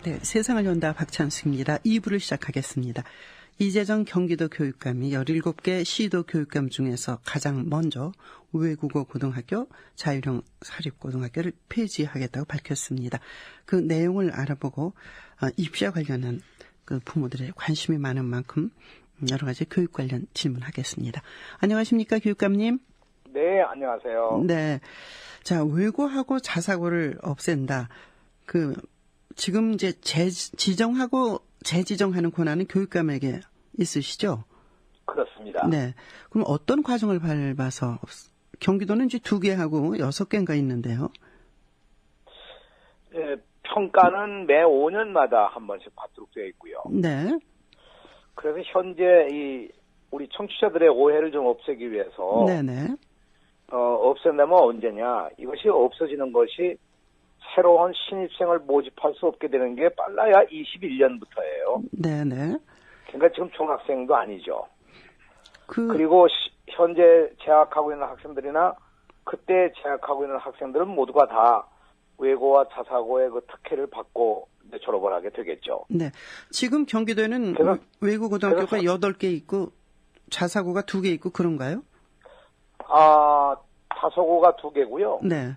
네, 세상을 연다 박찬수입니다. 2부를 시작하겠습니다. 이재정 경기도 교육감이 17개 시도 교육감 중에서 가장 먼저 외국어 고등학교, 자율형 사립고등학교를 폐지하겠다고 밝혔습니다. 그 내용을 알아보고 입시와 관련한 그 부모들의 관심이 많은 만큼 여러 가지 교육 관련 질문하겠습니다. 안녕하십니까, 교육감님? 네, 안녕하세요. 네. 자, 외고하고 자사고를 없앤다. 지금 이제 지정하고 재지정하는 권한은 교육감에게 있으시죠? 그렇습니다. 네. 그럼 어떤 과정을 밟아서 경기도는 이제 2개 하고 6개인가 있는데요. 네, 평가는 매 5년마다 한 번씩 받도록 되어 있고요. 네. 그래서 현재 우리 청취자들의 오해를 좀 없애기 위해서 네네. 없앤다면 언제냐? 이것이 없어지는 것이 새로운 신입생을 모집할 수 없게 되는 게 빨라야 21년부터예요. 네네. 그러니까 지금 중학생도 아니죠. 그리고 현재 재학하고 있는 학생들이나 그때 재학하고 있는 학생들은 모두가 다 외고와 자사고의 그 특혜를 받고 이제 졸업을 하게 되겠죠. 네. 지금 경기도에는 외고 고등학교가 8개 있고 자사고가 2개 있고 그런가요? 자사고가 2개고요. 네.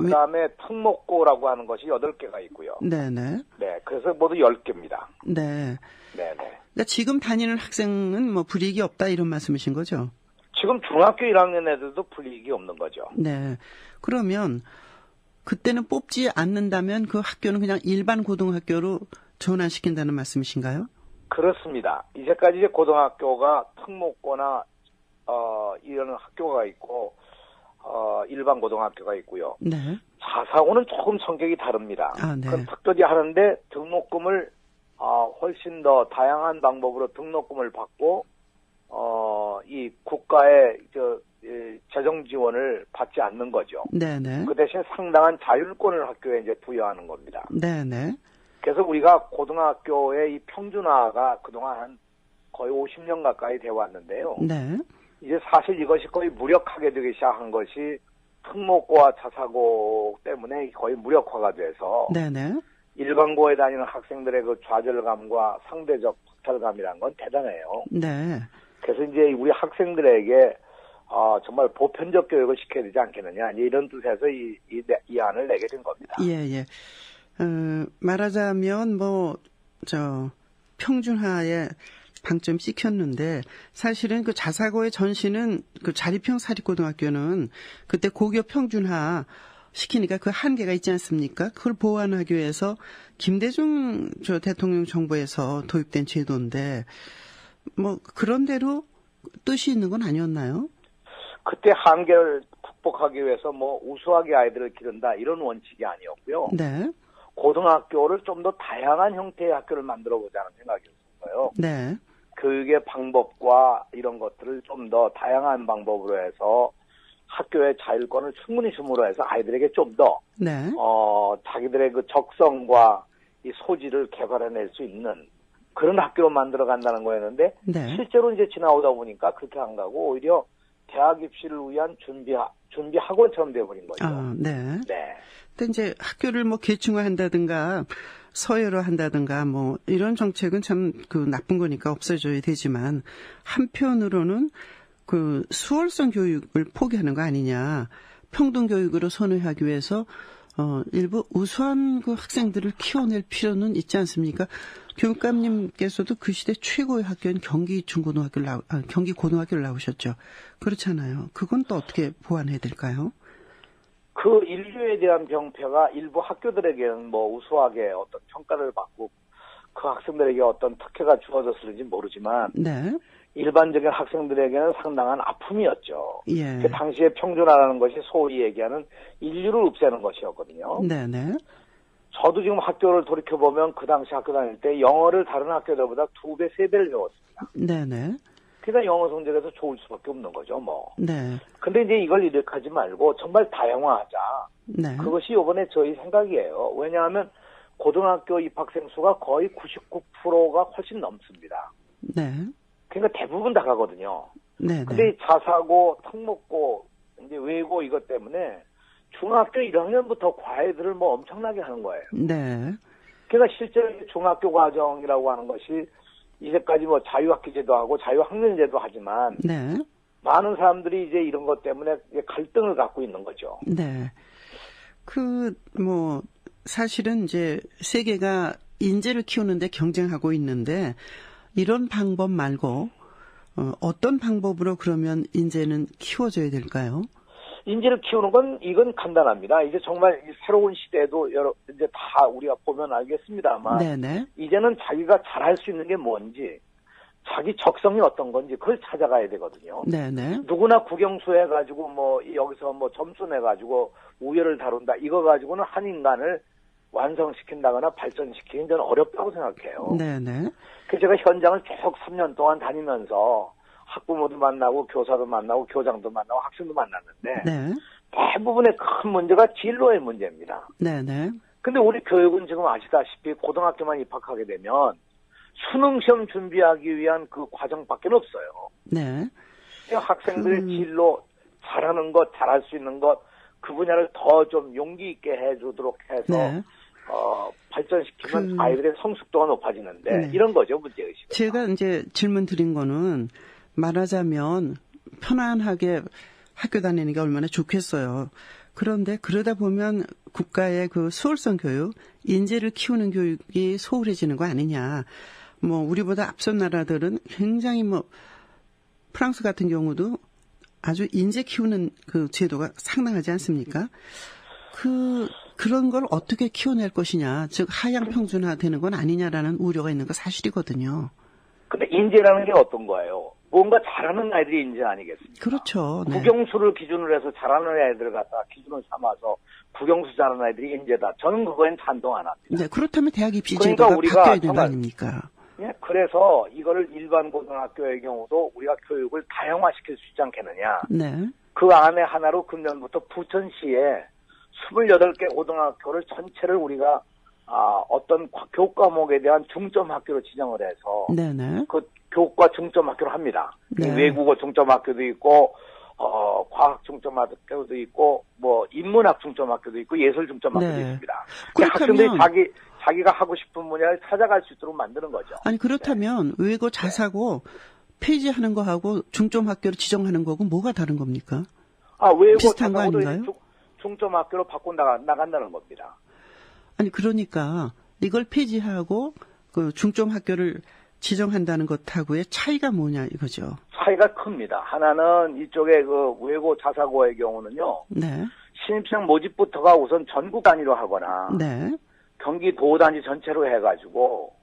그 다음에 특목고라고 하는 것이 8개가 있고요. 네네. 네, 그래서 모두 10개입니다. 네. 네네. 그러니까 지금 다니는 학생은 뭐 불이익이 없다 이런 말씀이신 거죠? 지금 중학교 1학년 애들도 불이익이 없는 거죠. 네. 그러면 그때는 뽑지 않는다면 그 학교는 그냥 일반 고등학교로 전환시킨다는 말씀이신가요? 그렇습니다. 이제까지 고등학교가 특목고나 이런 학교가 있고 일반 고등학교가 있고요. 네. 자사고는 조금 성격이 다릅니다. 네. 그럼 특별히 하는데 등록금을 훨씬 더 다양한 방법으로 등록금을 받고 이 국가의 재정 지원을 받지 않는 거죠. 네네. 그 대신 상당한 자율권을 학교에 이제 부여하는 겁니다. 네네. 그래서 우리가 고등학교의 이 평준화가 그동안 한 거의 50년 가까이 되어 왔는데요. 네. 이제 사실 이것이 거의 무력하게 되기 시작한 것이 특목고와 자사고 때문에 거의 무력화가 돼서 네네. 일반고에 다니는 학생들의 그 좌절감과 상대적 박탈감이란 건 대단해요. 네. 그래서 이제 우리 학생들에게 정말 보편적 교육을 시켜야 되지 않겠느냐 이런 뜻에서 이 안을 내게 된 겁니다. 예. 말하자면 평준화에 방점 찍혔는데 사실은 그 자사고의 전시는 그 자립형 사립고등학교는 그때 고교 평준화 시키니까 그 한계가 있지 않습니까? 그걸 보완하기 위해서 김대중 대통령 정부에서 도입된 제도인데 그런 대로 뜻이 있는 건 아니었나요? 그때 한계를 극복하기 위해서 우수하게 아이들을 기른다 이런 원칙이 아니었고요. 네. 고등학교를 좀 더 다양한 형태의 학교를 만들어 보자는 생각이었어요. 네. 교육의 방법과 이런 것들을 좀 더 다양한 방법으로 해서 학교의 자율권을 충분히 줌으로 해서 아이들에게 좀 더 네. 자기들의 그 적성과 이 소질을 개발해낼 수 있는 그런 학교로 만들어 간다는 거였는데 네. 실제로 이제 지나오다 보니까 그렇게 안 가고 오히려 대학 입시를 위한 준비 학원처럼 되어버린 거죠. 네. 네. 근데 이제 학교를 계층화한다든가 서열화한다든가 이런 정책은 참 나쁜 거니까 없어져야 되지만 한편으로는 그 수월성 교육을 포기하는 거 아니냐. 평등 교육으로 선회하기 위해서 일부 우수한 그 학생들을 키워낼 필요는 있지 않습니까? 교육감님께서도 그 시대 최고의 학교인 경기 고등학교를 나오셨죠. 그렇잖아요. 그건 또 어떻게 보완해야 될까요? 그 인류에 대한 병폐가 일부 학교들에게는 우수하게 어떤 평가를 받고 그 학생들에게 어떤 특혜가 주어졌을지 모르지만 네. 일반적인 학생들에게는 상당한 아픔이었죠. 예. 그 당시에 평준화라는 것이 소위 얘기하는 인류를 없애는 것이었거든요. 네네. 저도 지금 학교를 돌이켜보면 그 당시 학교 다닐 때 영어를 다른 학교들보다 2배, 3배를 배웠습니다. 네네. 그러니까 영어 성적에서 좋을 수밖에 없는 거죠, 네. 근데 이제 이걸 이렇게 하지 말고 정말 다양화하자. 네. 그것이 이번에 저희 생각이에요. 왜냐하면 고등학교 입학생 수가 거의 99%가 훨씬 넘습니다. 네. 그러니까 대부분 다 가거든요. 네. 근데 자사고, 특목고, 이제 외고 이것 때문에 중학교 1학년부터 과외들을 엄청나게 하는 거예요. 네. 그러니까 실제 중학교 과정이라고 하는 것이 이제까지 뭐 자유학기제도 하고 자유학년제도 하지만 네. 많은 사람들이 이제 이런 것 때문에 갈등을 갖고 있는 거죠. 네. 사실은 이제 세계가 인재를 키우는데 경쟁하고 있는데 이런 방법 말고 어떤 방법으로 그러면 인재는 키워져야 될까요? 인재를 키우는 건 이건 간단합니다. 이제 정말 새로운 시대에도 이제 다 우리가 보면 알겠습니다만 네네. 이제는 자기가 잘할 수 있는 게 뭔지 자기 적성이 어떤 건지 그걸 찾아가야 되거든요. 네네. 누구나 국영수 해가지고 여기서 점수 내가지고 우열을 다룬다 이거 가지고는 한 인간을 완성시킨다거나 발전시키긴 저는 어렵다고 생각해요. 네네. 그래서 제가 현장을 쭉 3년 동안 다니면서 학부모도 만나고 교사도 만나고 교장도 만나고 학생도 만났는데 네. 대부분의 큰 문제가 진로의 문제입니다. 네네. 근데 우리 교육은 지금 아시다시피 고등학교만 입학하게 되면 수능시험 준비하기 위한 그 과정밖에 없어요. 네. 학생들의 진로 잘하는 것, 잘할 수 있는 것, 그 분야를 더 좀 용기 있게 해주도록 해서 네. 발전시키면 아이들의 성숙도가 높아지는데 네. 이런 거죠, 문제의식. 제가 이제 질문 드린 거는 말하자면 편안하게 학교 다니는 게 얼마나 좋겠어요. 그런데 그러다 보면 국가의 그 수월성 교육, 인재를 키우는 교육이 소홀해지는 거 아니냐. 우리보다 앞선 나라들은 굉장히 프랑스 같은 경우도 아주 인재 키우는 그 제도가 상당하지 않습니까? 그런 걸 어떻게 키워낼 것이냐, 즉 하향 평준화되는 건 아니냐라는 우려가 있는 거 사실이거든요. 근데 인재라는 게 어떤 거예요? 뭔가 잘하는 아이들이 인재 아니겠습니까? 그렇죠. 네. 국영수를 기준으로 해서 잘하는 아이들을 갖다 기준을 삼아서 국영수 잘하는 아이들이 인재다. 저는 그거엔 찬동 안 합니다. 네, 그렇다면 대학 입시 제도가 바뀌어야 되는 거 아닙니까? 예, 그래서 이거를 일반 고등학교의 경우도 우리가 교육을 다양화시킬 수 있지 않겠느냐. 네. 그 안에 하나로 금년부터 부천시에 28개 고등학교를 전체를 우리가 어떤 교과목에 대한 중점 학교로 지정을 해서 네네. 그 교과 중점 학교를 합니다. 네. 외국어 중점 학교도 있고 과학 중점 학교도 있고 인문학 중점 학교도 있고 예술 중점 학교도 네. 있습니다. 그렇다면 학생들이 자기가 하고 싶은 분야를 찾아갈 수 있도록 만드는 거죠. 아니 그렇다면 외고 자사고 폐지하는 거하고 중점 학교로 지정하는 거하고 뭐가 다른 겁니까? 외고 비슷한 거 자사고도 아닌가요? 중점 학교로 바꿔 나간다는 겁니다. 아니 그러니까 이걸 폐지하고 그 중점 학교를 지정한다는 것하고의 차이가 뭐냐 이거죠. 차이가 큽니다. 하나는 이쪽에 그 외고 자사고의 경우는요. 네. 신입생 모집부터가 우선 전국 단위로 하거나 네. 경기도 단위 전체로 해가지고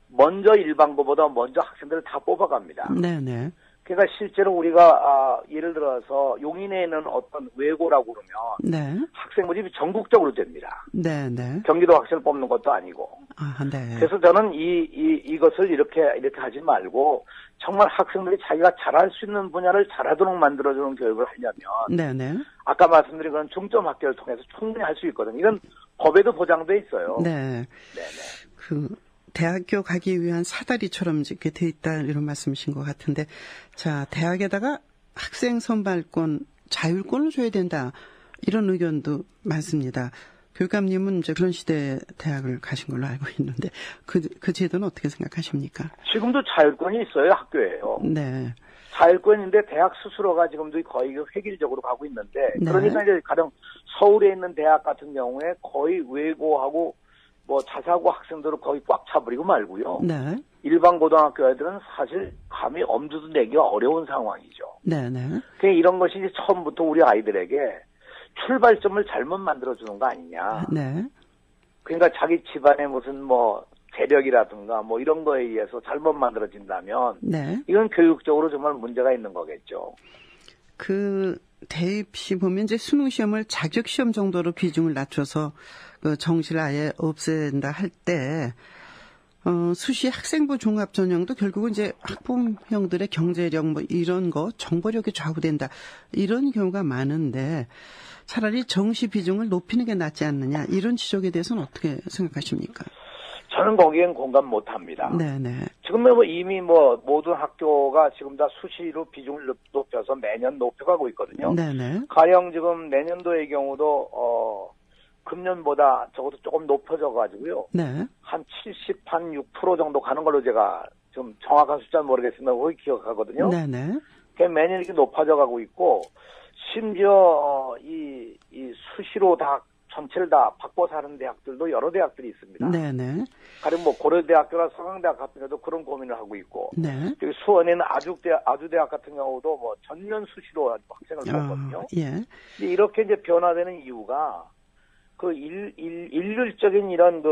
먼저 일반고보다 먼저 학생들을 다 뽑아갑니다. 네네. 그러니까 실제로 우리가 예를 들어서 용인에 있는 어떤 외고라고 그러면 네. 학생 모집이 전국적으로 됩니다. 네네. 경기도 학생을 뽑는 것도 아니고. 네. 그래서 저는 이것을 이렇게 하지 말고 정말 학생들이 자기가 잘할 수 있는 분야를 잘하도록 만들어주는 교육을 하려면 네네. 아까 말씀드린 그런 중점 학교를 통해서 충분히 할 수 있거든요. 이건 법에도 보장돼 있어요. 네. 네네. 대학교 가기 위한 사다리처럼 이렇게 돼 있다 이런 말씀이신 것 같은데, 자 대학에다가 학생 선발권, 자율권을 줘야 된다 이런 의견도 많습니다. 교육감님은 이제 그런 시대에 대학을 가신 걸로 알고 있는데 그 제도는 어떻게 생각하십니까? 지금도 자율권이 있어요, 학교에요. 네. 자율권인데 대학 스스로가 지금도 거의 획일적으로 가고 있는데 네. 그러니까 이제 가령 서울에 있는 대학 같은 경우에 거의 외고하고 자사고 학생들을 거의 꽉 차버리고 말고요. 네. 일반 고등학교 애들은 사실 감히 엄두도 내기가 어려운 상황이죠. 네네. 그러니까 이런 것이 이제 처음부터 우리 아이들에게 출발점을 잘못 만들어주는 거 아니냐. 네. 그러니까 자기 집안의 무슨 재력이라든가 이런 거에 의해서 잘못 만들어진다면 네. 이건 교육적으로 정말 문제가 있는 거겠죠. 대입시 보면 이제 수능 시험을 자격 시험 정도로 비중을 낮춰서 그 정시를 아예 없앤다 할 때 수시 학생부 종합 전형도 결국은 이제 학부형들의 경제력 이런 거 정보력이 좌우된다 이런 경우가 많은데 차라리 정시 비중을 높이는 게 낫지 않느냐 이런 지적에 대해서는 어떻게 생각하십니까? 저는 거기엔 공감 못합니다. 네네. 지금 이미 모든 학교가 지금 다 수시로 비중을 높여서 매년 높여가고 있거든요. 네네. 가령 지금 내년도의 경우도 금년보다 적어도 조금 높아져 가지고요. 네. 한 70, 한 6% 정도 가는 걸로 제가 좀 정확한 숫자는 모르겠습니다. 거의 기억하거든요. 네네. 그게 매년 이렇게 높아져 가고 있고, 심지어, 이 수시로 다, 전체를 다 바꿔서 하는 대학들도 여러 대학들이 있습니다. 네네. 가령 뭐 고려대학교나 서강대학 같은 경우도 그런 고민을 하고 있고, 네. 여기 수원에는 아주대학 같은 경우도 뭐 전면 수시로 학생을 뽑거든요. 예. 근데 이렇게 이제 변화되는 이유가 그 일률적인 이런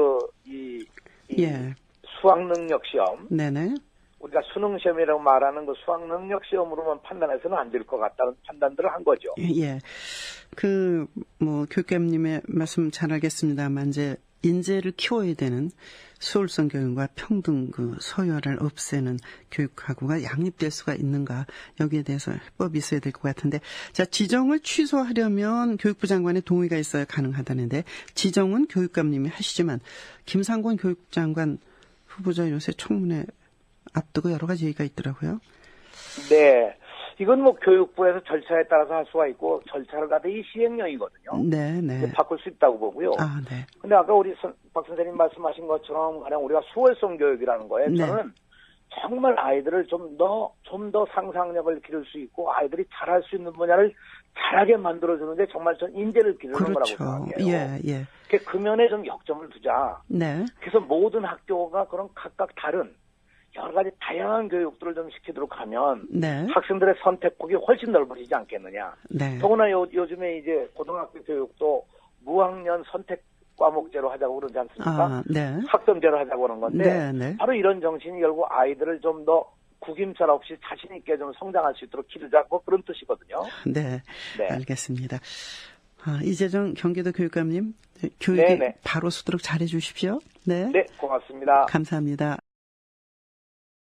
예. 수학 능력 시험, 네네. 우리가 수능 시험이라고 말하는 그 수학 능력 시험으로만 판단해서는 안 될 것 같다는 판단들을 한 거죠. 예. 교육감님의 말씀 잘 알겠습니다만, 이제, 인재를 키워야 되는 수월성 교육과 평등 서열을 없애는 교육하고가 양립될 수가 있는가, 여기에 대해서 해법이 있어야 될 것 같은데, 자, 지정을 취소하려면 교육부 장관의 동의가 있어야 가능하다는데, 지정은 교육감님이 하시지만, 김상곤 교육장관 후보자 요새 청문회 앞두고 여러 가지 얘기가 있더라고요. 네. 이건 뭐 교육부에서 절차에 따라서 할 수가 있고 절차를 가다이 시행령이거든요. 네. 바꿀 수 있다고 보고요. 아, 네. 근데 아까 우리 박 선생님 말씀하신 것처럼 그냥 우리가 수월성 교육이라는 거에 네. 저는 정말 아이들을 좀 더 상상력을 기를 수 있고 아이들이 잘할 수 있는 분야를 잘하게 만들어주는데 정말 전 인재를 기르는 그렇죠. 거라고 생각해요. 예. 그 면에 좀 역점을 두자. 네. 그래서 모든 학교가 그런 각각 다른 여러 가지 다양한 교육들을 좀 시키도록 하면 네. 학생들의 선택폭이 훨씬 넓어지지 않겠느냐. 네. 더구나 요즘에 이제 고등학교 교육도 무학년 선택 과목제로 하자고 그러지 않습니까? 아, 네. 학점제로 하자고 그러는 건데 네. 바로 이런 정신이 결국 아이들을 좀 더 구김살 없이 자신 있게 좀 성장할 수 있도록 기르자 뭐 그런 뜻이거든요. 네. 네. 알겠습니다. 이재정 경기도 교육감님, 교육이 네네. 바로 서도록 잘해 주십시오. 네. 네, 고맙습니다. 감사합니다.